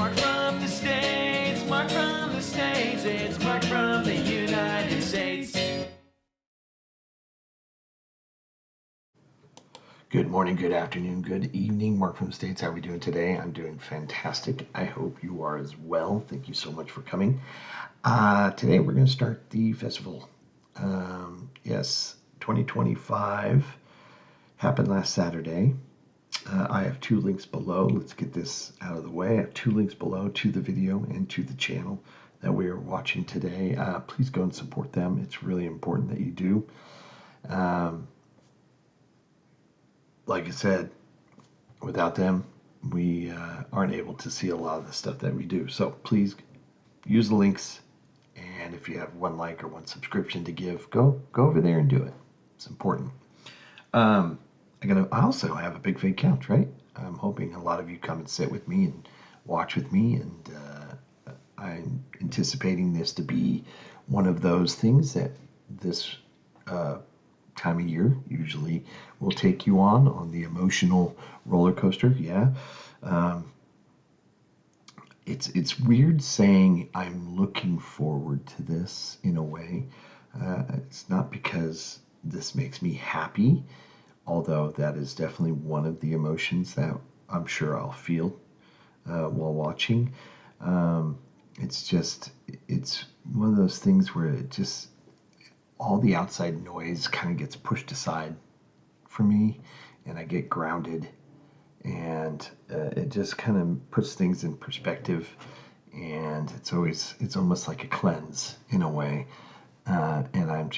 Mark from the States, Mark from the States, it's Mark from the United States. Good morning, good afternoon, good evening. Mark from the States. How are we doing today? I'm doing fantastic. I hope you are as well. Thank you so much for coming. Today we're going to start the festival. Yes, 2025 happened last Saturday. I have two links below. Let's get this out of the way. I have two links below to the video and to the channel that we are watching today. Please go and support them. It's really important that you do. Like I said, without them, we aren't able to see a lot of the stuff that we do. So please use the links. And if you have one like or one subscription to give, go over there and do it. It's important. I also have a big fake couch, right? I'm hoping a lot of you come and sit with me and watch with me, and I'm anticipating this to be one of those things that this time of year usually will take you on the emotional roller coaster. Yeah. It's weird saying I'm looking forward to this in a way. It's not because this makes me happy, although that is definitely one of the emotions that I'm sure I'll feel while watching. It's one of those things where all the outside noise kind of gets pushed aside for me, and I get grounded, and it just kind of puts things in perspective, and it's almost like a cleanse in a way. And I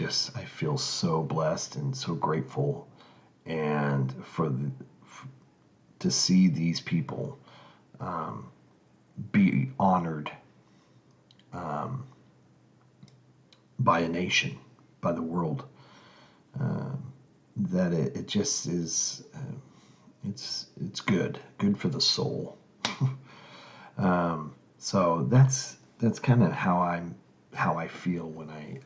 feel so blessed and so grateful, and to see these people be honored by a nation, by the world, that it just is. It's good for the soul. So that's kind of how I feel when I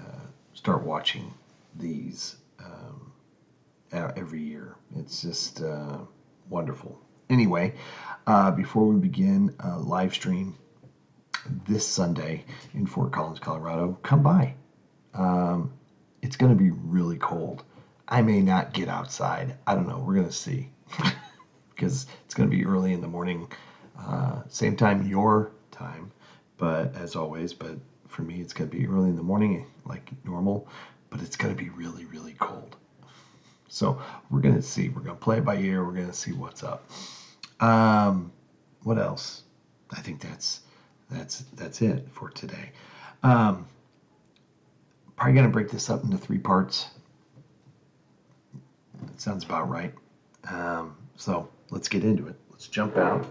start watching these every year. It's just wonderful. Anyway, before we begin, live stream this Sunday in Fort Collins, Colorado. Come by. It's going to be really cold. I may not get outside. I don't know. We're going to see. Because it's going to be early in the morning, same time your time, but as always. But for me, it's going to be early in the morning, like normal. But it's going to be really, really cold. So we're going to see. We're going to play it by ear. We're going to see what's up. What else? I think that's it for today. Probably going to break this up into 3 parts. That sounds about right. So let's get into it. Let's jump out.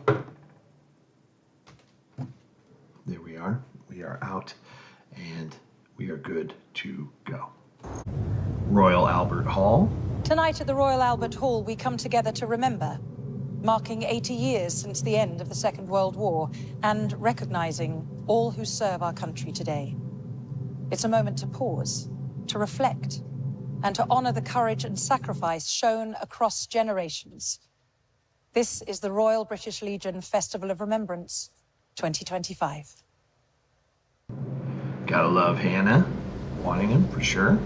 There we are. We are out, and we are good to go. Royal Albert Hall. Tonight at the Royal Albert Hall, we come together to remember, marking 80 years since the end of the Second World War and recognizing all who serve our country today. It's a moment to pause, to reflect, and to honor the courage and sacrifice shown across generations. This is the Royal British Legion Festival of Remembrance 2025. Gotta love Hannah Waddingham for sure.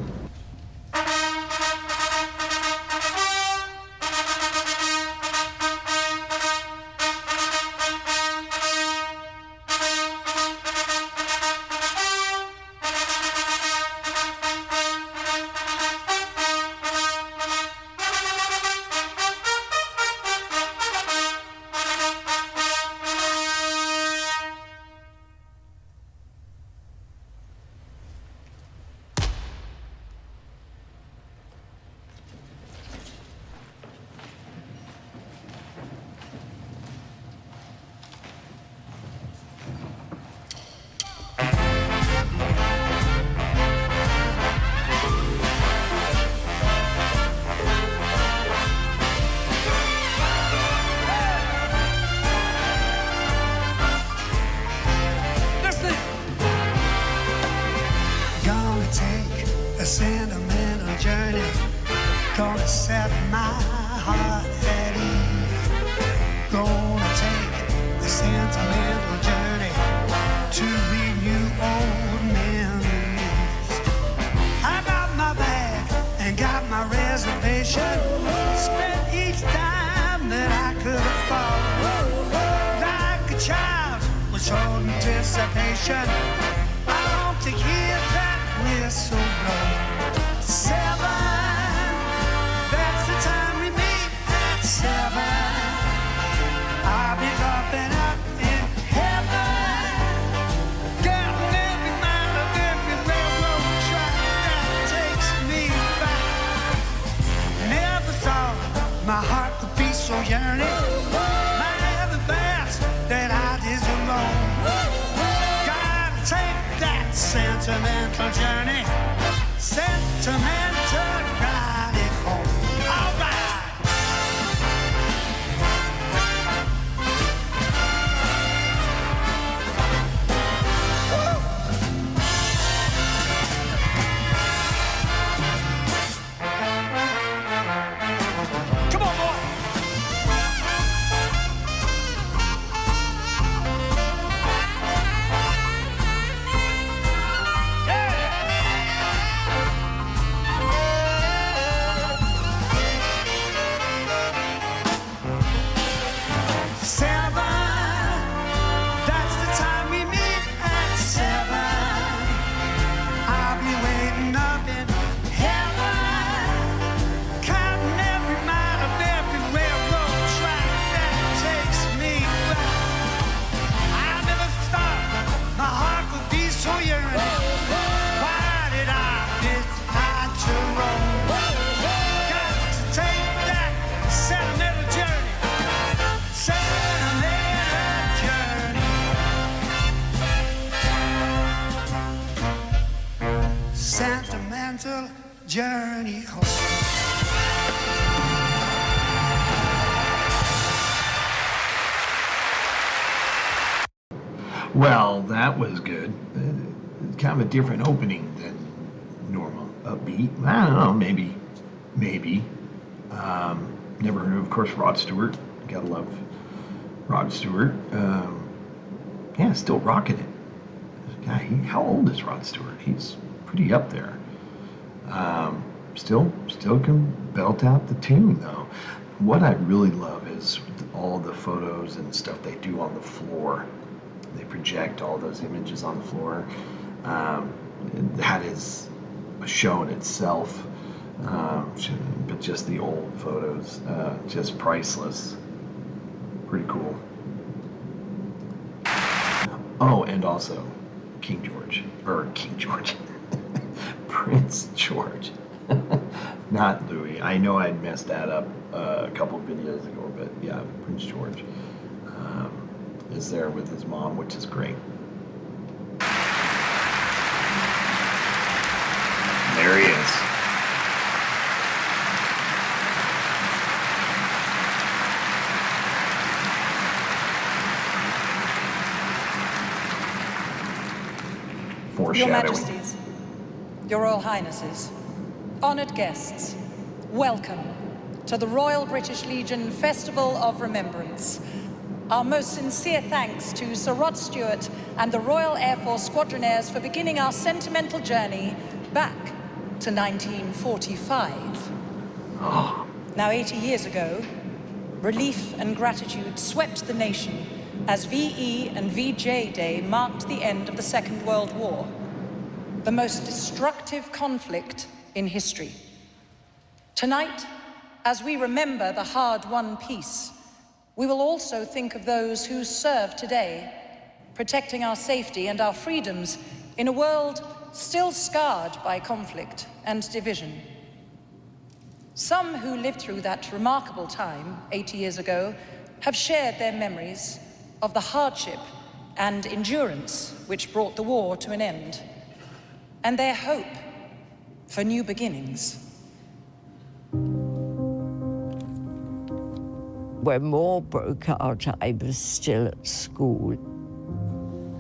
short anticipation. I long to hear that whistle blow. 7, that's the time we meet at 7. I'll be dropping up in heaven, getting every mile of every railroad track that takes me back. Never thought my heart would be so yearning. My every fast that I is alone. Gotta take that sentimental journey, sentimental ride it home. All right. Come on, boy. Sentimental journey home. Well, that was good. Kind of a different opening than normal. Upbeat. I don't know, maybe. Never heard of course, Rod Stewart. Gotta love Rod Stewart. Yeah, still rocking it. God, how old is Rod Stewart? He's pretty up there. Still can belt out the tune though. What I really love is all the photos and stuff they do on the floor. They project all those images on the floor. That is a show in itself. But just the old photos, just priceless. Pretty cool. Oh, and also Prince George. Not Louis. I know I'd messed that up a couple of videos ago, but yeah, Prince George is there with his mom, which is great. There he is. Your Majesties, Your Royal Highnesses, honoured guests, welcome to the Royal British Legion Festival of Remembrance. Our most sincere thanks to Sir Rod Stewart and the Royal Air Force Squadronaires for beginning our sentimental journey back to 1945. Oh. Now 80 years ago, relief and gratitude swept the nation as VE and VJ Day marked the end of the Second World War, the most destructive conflict in history. Tonight, as we remember the hard-won peace, we will also think of those who serve today, protecting our safety and our freedoms in a world still scarred by conflict and division. Some who lived through that remarkable time, 80 years ago, have shared their memories of the hardship and endurance which brought the war to an end, and their hope for new beginnings. When war broke out, I was still at school.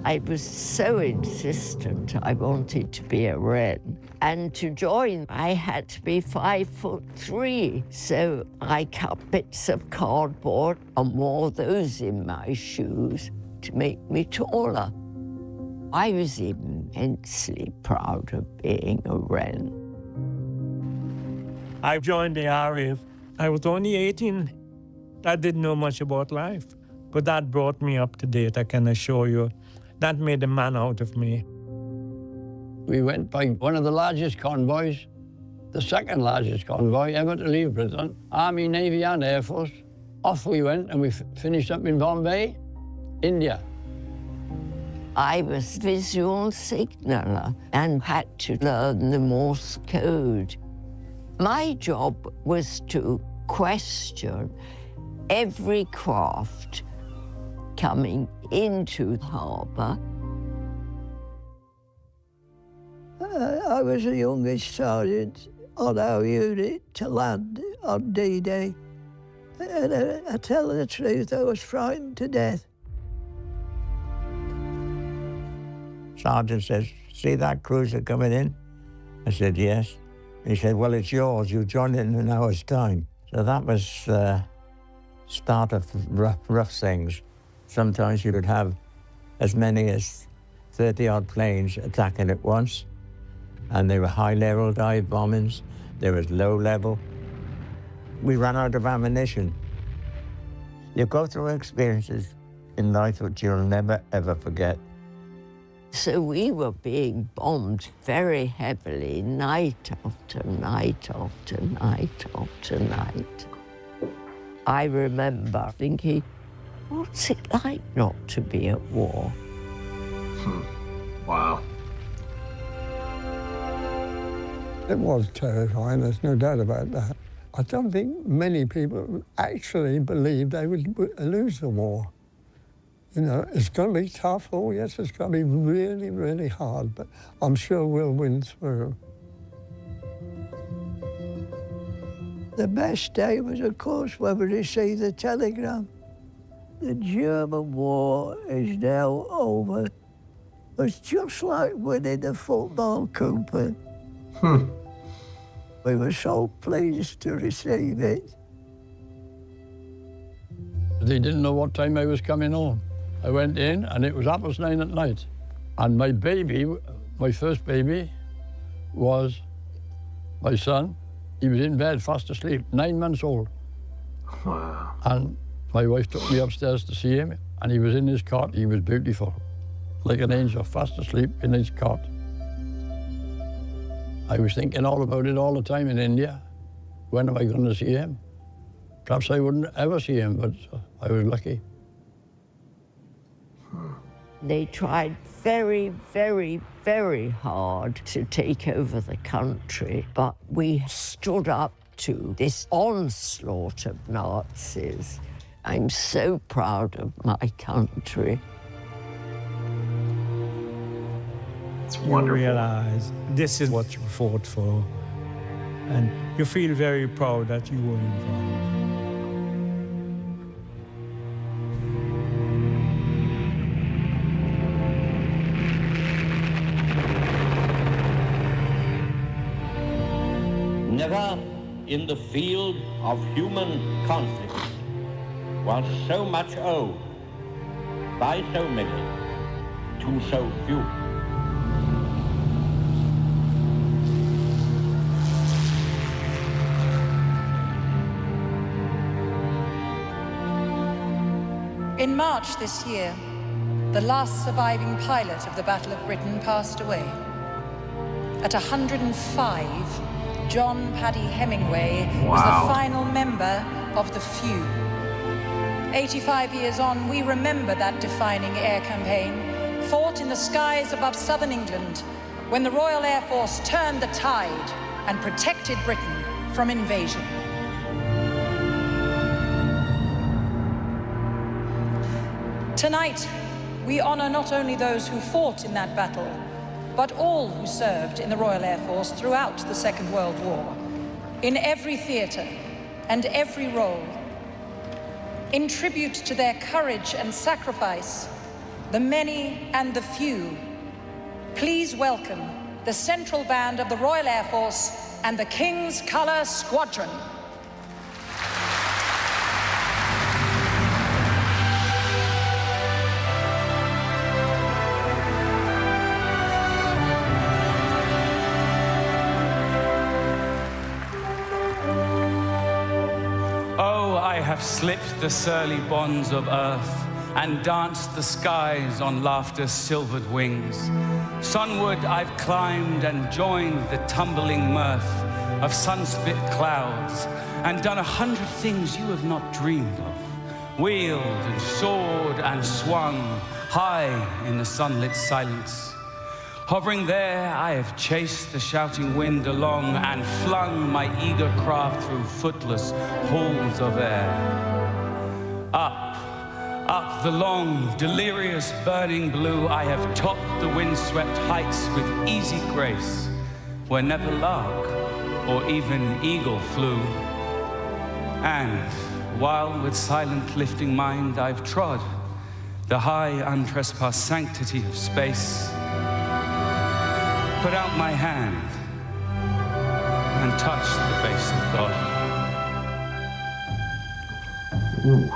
I was so insistent I wanted to be a Wren. And to join, I had to be 5'3", so I cut bits of cardboard and wore those in my shoes to make me taller. I was immensely proud of being a Wren. I joined the RAF. I was only 18. I didn't know much about life. But that brought me up to date, I can assure you. That made a man out of me. We went by one of the largest convoys, the second largest convoy ever to leave Britain, Army, Navy and Air Force. Off we went and we finished up in Bombay, India. I was visual signaller and had to learn the Morse code. My job was to question every craft coming into the harbour. I was the youngest sergeant on our unit to land on D-Day. And I tell the truth, I was frightened to death. Sergeant says, "See that cruiser coming in?" I said, "Yes." He said, "Well, it's yours. You join it in an hour's time." So that was the start of rough things. Sometimes you would have as many as 30-odd planes attacking at once. And they were high-level dive bombings. There was low-level. We ran out of ammunition. You go through experiences in life which you'll never, ever forget. So we were being bombed very heavily, night after night after night after night. I remember thinking, what's it like not to be at war? Wow. It was terrifying, there's no doubt about that. I don't think many people actually believed they would lose the war. You know, it's going to be tough. Oh, yes, it's going to be really, really hard, but I'm sure we'll win through. The best day was, of course, when we received the telegram. The German war is now over. It's just like winning the football Cooper. We were so pleased to receive it. They didn't know what time I was coming home. I went in and it was 9:30 at night. And my baby, my first baby, was my son. He was in bed fast asleep, 9 months old. Wow. And my wife took me upstairs to see him and he was in his cot. He was beautiful, like an angel, fast asleep in his cot. I was thinking all about it all the time in India. When am I going to see him? Perhaps I wouldn't ever see him, but I was lucky. They tried very, very, very hard to take over the country, but we stood up to this onslaught of Nazis. I'm so proud of my country. It's wonderful. You realize this is what you fought for, and you feel very proud that you were involved. Never in the field of human conflict was so much owed by so many to so few. In March this year, the last surviving pilot of the Battle of Britain passed away. At 105, John Paddy Hemingway was the final member of the few. 85 years on, we remember that defining air campaign, fought in the skies above southern England, when the Royal Air Force turned the tide and protected Britain from invasion. Tonight, we honor not only those who fought in that battle, but all who served in the Royal Air Force throughout the Second World War, in every theatre and every role. In tribute to their courage and sacrifice, the many and the few, please welcome the Central Band of the Royal Air Force and the King's Colour Squadron. I have slipped the surly bonds of earth and danced the skies on laughter's silvered wings. Sunward I've climbed and joined the tumbling mirth of sun-split clouds, and done 100 things you have not dreamed of. Wheeled and soared and swung high in the sunlit silence. Hovering there, I have chased the shouting wind along and flung my eager craft through footless halls of air. Up the long, delirious, burning blue, I have topped the wind-swept heights with easy grace, where never lark or even eagle flew. And while with silent lifting mind I've trod the high untrespassed sanctity of space, put out my hand and touched the face of God. Ooh.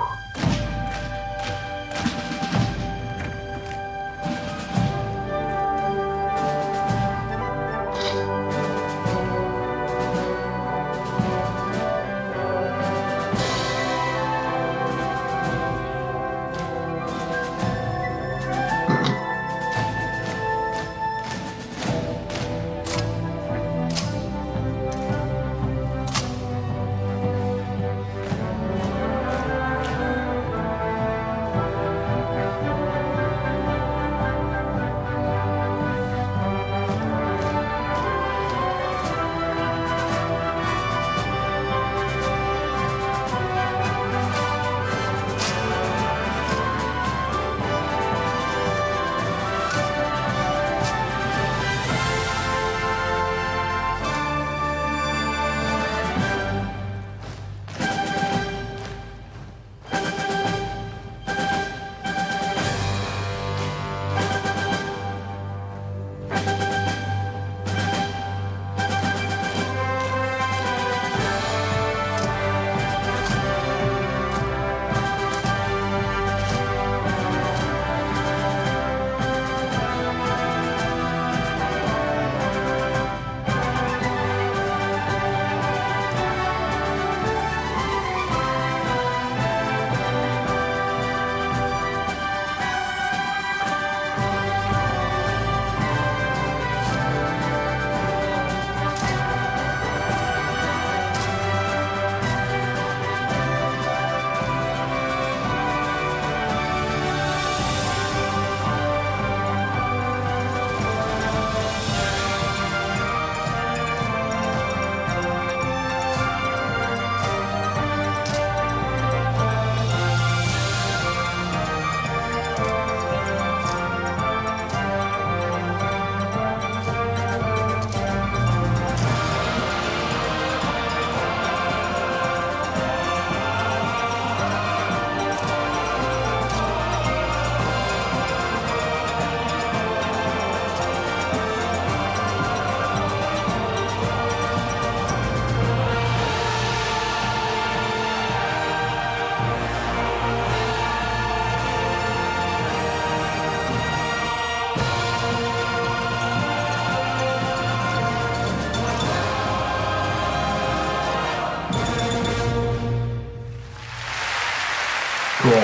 Cool.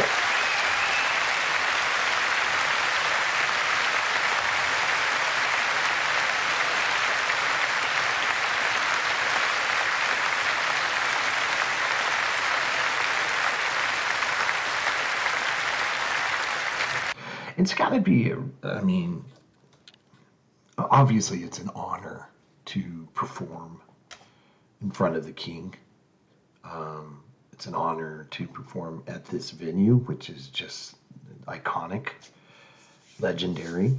It's got to be, I mean, obviously it's an honor to perform in front of the king. It's an honor to perform at this venue, which is just iconic, legendary.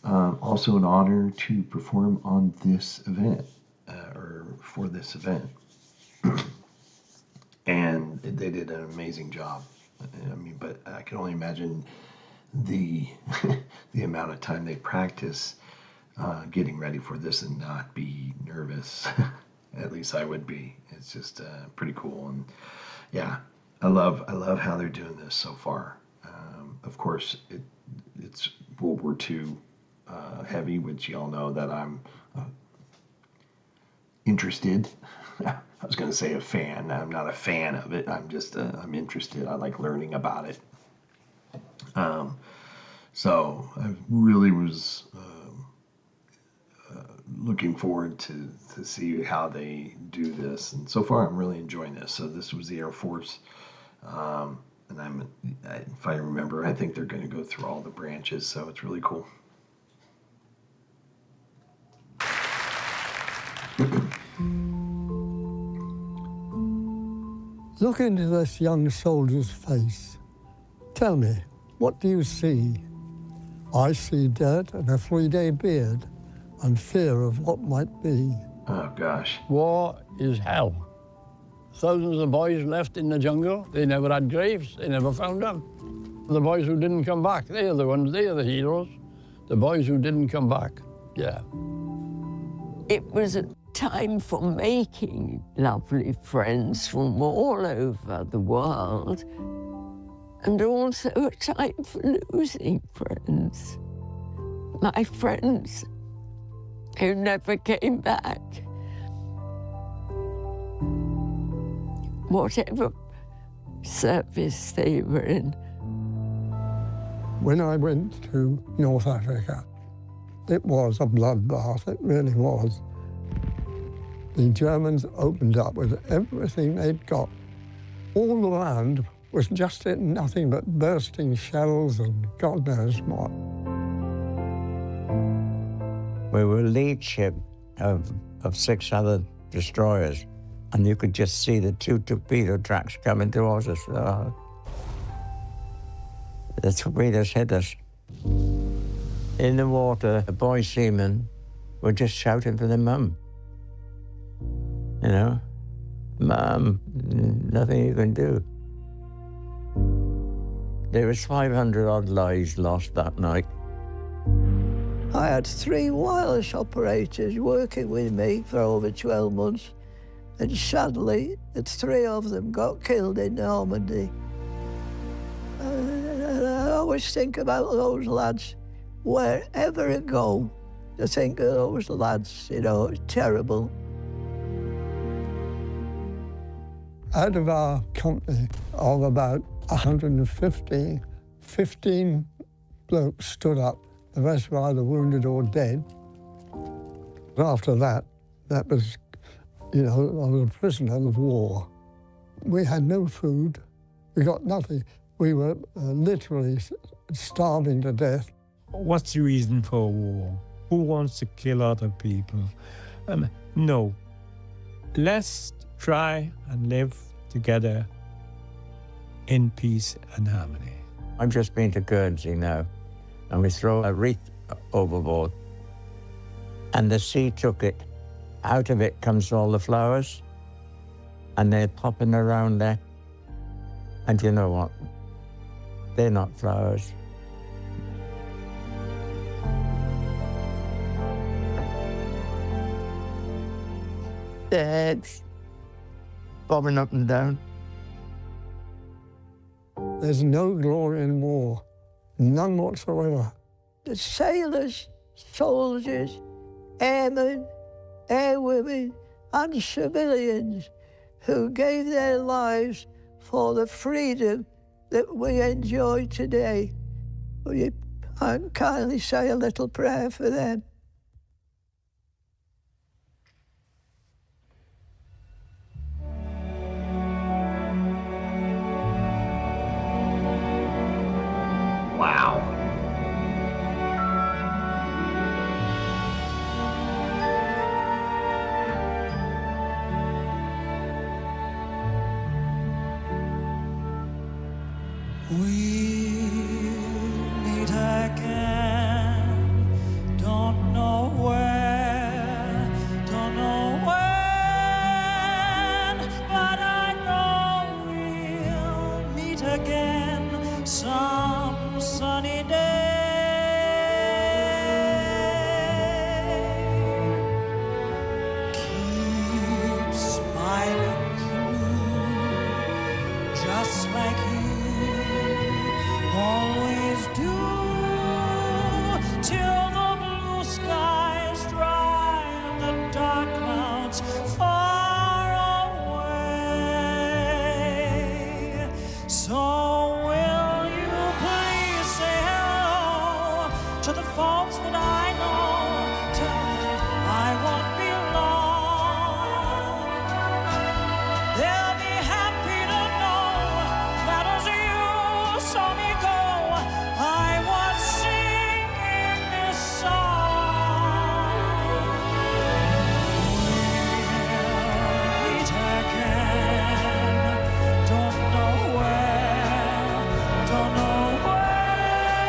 Also an honor to perform on this event, or for this event. And they did an amazing job. I mean, but I can only imagine the the amount of time they practice getting ready for this and not be nervous. At least I would be. It's just pretty cool, and yeah, I love how they're doing this so far. Of course, it's World War II heavy, which y'all know that I'm interested. I was going to say a fan. I'm not a fan of it. I'm just I'm interested. I like learning about it. So I really was looking forward to see how they do this, and so far I'm really enjoying this. So this was the Air Force, and if I remember, I think they're going to go through all the branches, so it's really cool. Look into this young soldier's face. Tell me, what do you see? I see dirt and a 3-day beard and fear of what might be. Oh, gosh. War is hell. Thousands of boys left in the jungle. They never had graves. They never found them. The boys who didn't come back, they are the ones, they are the heroes. The boys who didn't come back, yeah. It was a time for making lovely friends from all over the world, and also a time for losing friends. My friends who never came back. Whatever service they were in. When I went to North Africa, it was a bloodbath, it really was. The Germans opened up with everything they'd got. All the land was just nothing but bursting shells and God knows what. We were lead ship of 6 other destroyers, and you could just see the 2 torpedo tracks coming towards us. The torpedoes hit us. In the water, the boy seamen were just shouting for their mum. You know, Mum, nothing you can do. There was 500 odd lives lost that night. I had 3 wireless operators working with me for over 12 months, and sadly, the 3 of them got killed in Normandy. I always think about those lads, wherever I go, to think of those lads, you know, it's terrible. Out of our company of about 150, 15 blokes stood up. The rest were either wounded or dead. After that, that was, you know, I was a prisoner of war. We had no food. We got nothing. We were literally starving to death. What's the reason for a war? Who wants to kill other people? No. Let's try and live together in peace and harmony. I've just been to Guernsey now, and we throw a wreath overboard, and the sea took it. Out of it comes all the flowers, and they're popping around there. And you know what? They're not flowers. Their heads bobbing up and down. There's no glory in war, none whatsoever. The sailors, soldiers, airmen, airwomen, and civilians who gave their lives for the freedom that we enjoy today. Will you kindly say a little prayer for them? Wow. We'll meet again, don't know to the folks that I know, tell them I won't be long. They'll be happy to know that as you saw me go, I was singing this song. We'll meet again, don't know where, don't know where,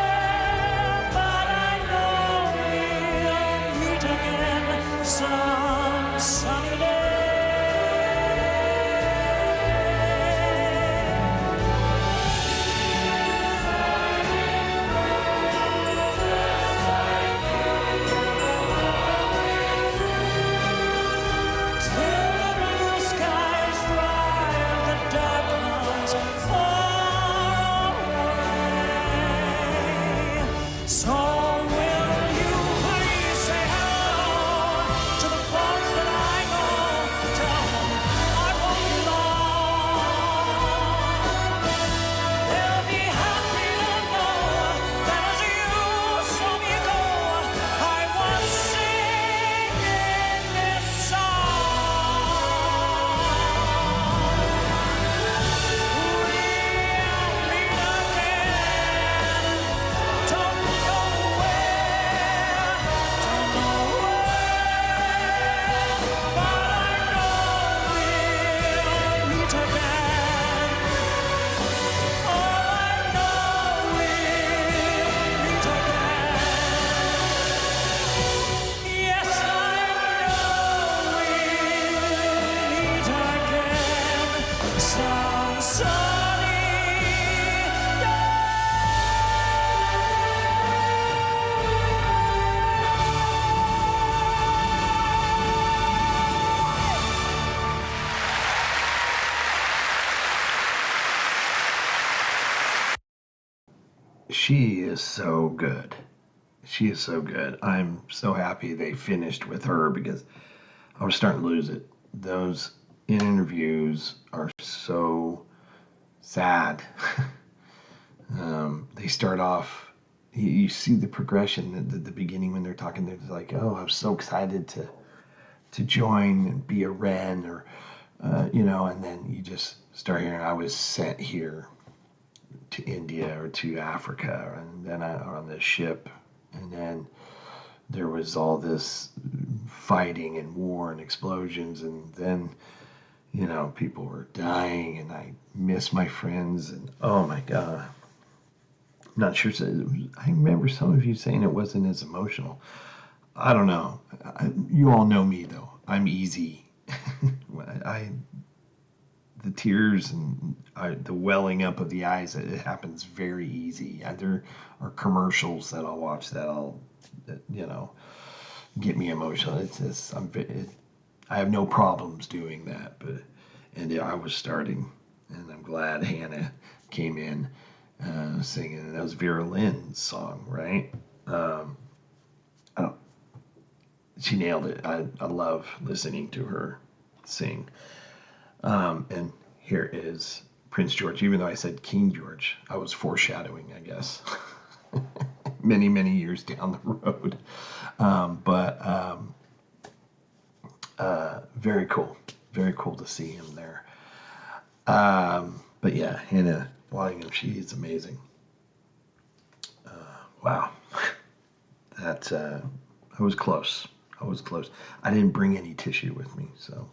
but I know we'll meet again some sunny day. Till the blue skies drive the dark clouds far away. So will you please say hello to the folks that I know? Tell them I won't be long. They'll be happy to know that as you saw me go, I was singing this song. We'll meet again, don't know where, don't know where, but I know we'll meet again. Oh, I know we'll meet again. Yes, I know we'll meet again some sunny day. She is so good. She is so good. I'm so happy they finished with her because I was starting to lose it. Those interviews are so sad. They start off, you see the progression at the beginning when they're talking. They're like, "Oh, I'm so excited to join and be a Wren," or and then you just start hearing, "I was sent here to India or to Africa, and then on this ship, and then there was all this fighting and war and explosions, and then people were dying, and I miss my friends, and oh my God." I'm not sure. I remember some of you saying it wasn't as emotional. I don't know. You all know me though. I'm easy. The tears and the welling up of the eyes, it happens very easy. There are commercials that I'll watch that'll get me emotional. It's just I have no problems doing that, and I was starting, and I'm glad Hannah came in singing. That was Vera Lynn's song, right? She nailed it. I love listening to her sing. And here is Prince George. Even though I said King George, I was foreshadowing, I guess, many, many years down the road. Very cool. Very cool to see him there. But yeah, Hannah Waddingham, she is amazing. Wow. That I was close. I didn't bring any tissue with me, so.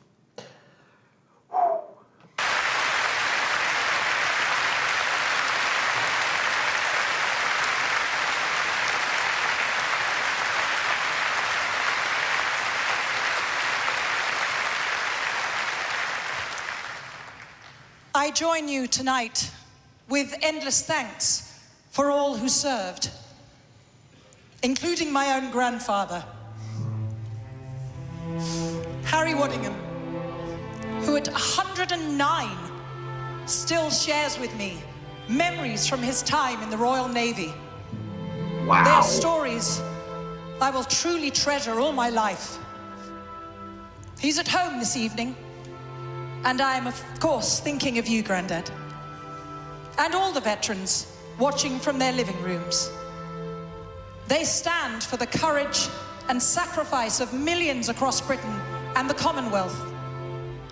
I join you tonight with endless thanks for all who served, including my own grandfather, Harry Waddingham, who at 109 still shares with me memories from his time in the Royal Navy. Wow. Their stories I will truly treasure all my life. He's at home this evening, and I am, of course, thinking of you, Grandad, and all the veterans watching from their living rooms. They stand for the courage and sacrifice of millions across Britain and the Commonwealth.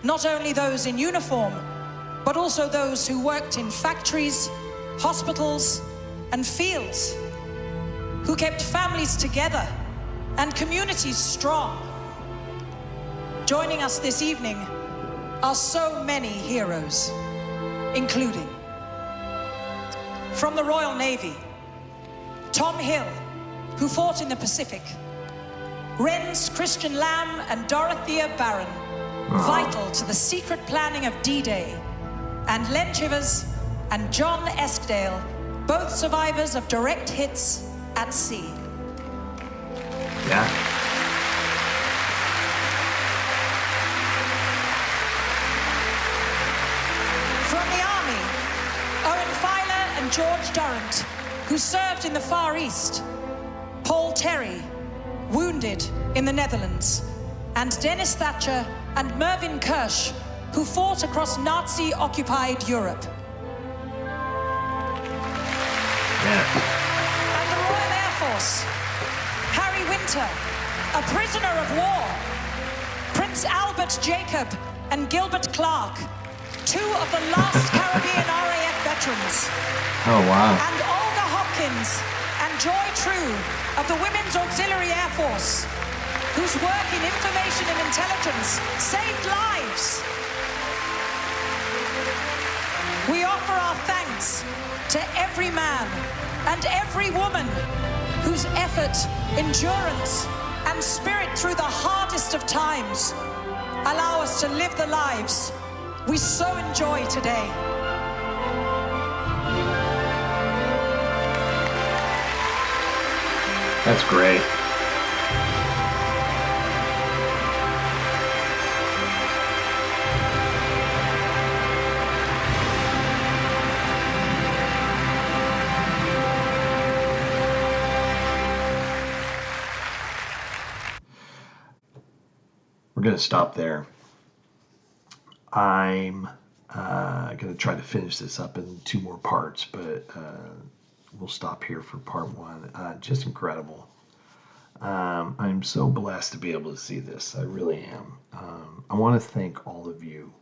Not only those in uniform, but also those who worked in factories, hospitals, and fields, who kept families together and communities strong. Joining us this evening are so many heroes, including from the Royal Navy, Tom Hill, who fought in the Pacific, Wren's Christian Lamb and Dorothea Barron, vital to the secret planning of D-Day, and Len Chivers and John Eskdale, both survivors of direct hits at sea. Yeah. From the Army, Owen Filer and George Durrant, who served in the Far East, Paul Terry, wounded in the Netherlands, and Dennis Thatcher and Mervyn Kirsch, who fought across Nazi-occupied Europe. Yeah. And the Royal Air Force, Harry Winter, a prisoner of war, Prince Albert Jacob and Gilbert Clark, two of the last Caribbean RAF veterans. Oh, wow. And Olga Hopkins and Joy True of the Women's Auxiliary Air Force, whose work in information and intelligence saved lives. We offer our thanks to every man and every woman whose effort, endurance, and spirit through the hardest of times allow us to live the lives we so enjoy today. That's great. We're going to stop there. I'm going to try to finish this up in 2 more parts, but we'll stop here for part 1. Just incredible. I'm so blessed to be able to see this. I really am. I want to thank all of you.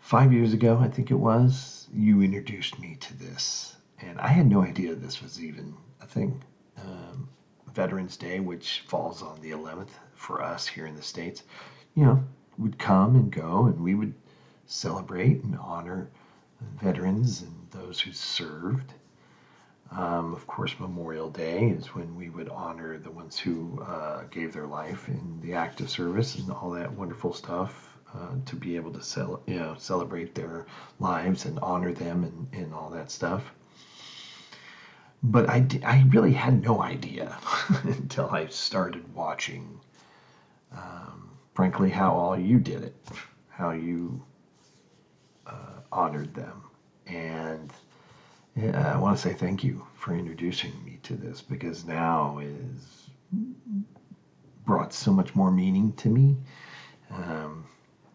5 years ago, I think it was, you introduced me to this. And I had no idea this was even a thing. Veterans Day, which falls on the 11th for us here in the States, would come and go, and we would celebrate and honor veterans and those who served. Of course, Memorial Day is when we would honor the ones who gave their life in the active service and all that wonderful stuff, to be able to celebrate their lives and honor them and all that stuff. But I really had no idea until I started watching, frankly, how all you did it, how you honored them. And I want to say thank you for introducing me to this, because now is brought so much more meaning to me.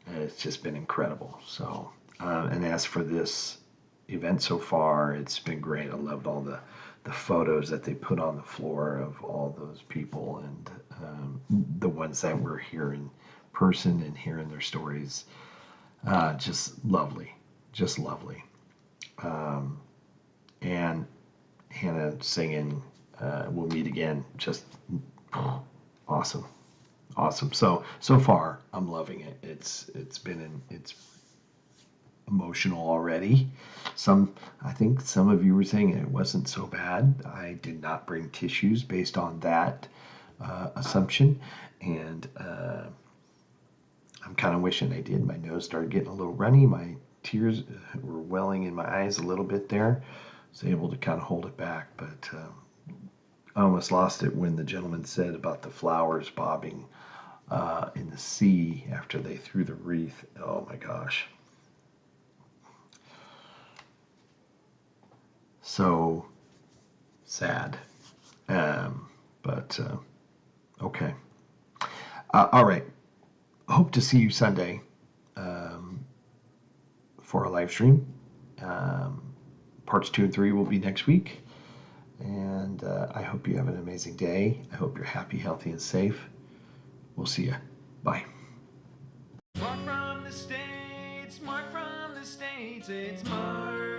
It's just been incredible. So, and as for this event so far, it's been great. I loved all the photos that they put on the floor of all those people, and the ones that were here in person and hearing their stories. Just lovely. Just lovely. And Hannah singing, We'll Meet Again, just awesome. Awesome. So far, I'm loving it. It's emotional already. I think some of you were saying it wasn't so bad. I did not bring tissues based on that assumption, and I'm kind of wishing I did. My nose started getting a little runny. My tears were welling in my eyes a little bit there. I was able to kind of hold it back, but I almost lost it when the gentleman said about the flowers bobbing in the sea after they threw the wreath. Oh my gosh. So sad. But okay. All right. Hope to see you Sunday for a live stream. Parts 2 and 3 will be next week. And I hope you have an amazing day. I hope you're happy, healthy, and safe. We'll see you. Bye. Mark from the States, Mark from the States, it's Mark.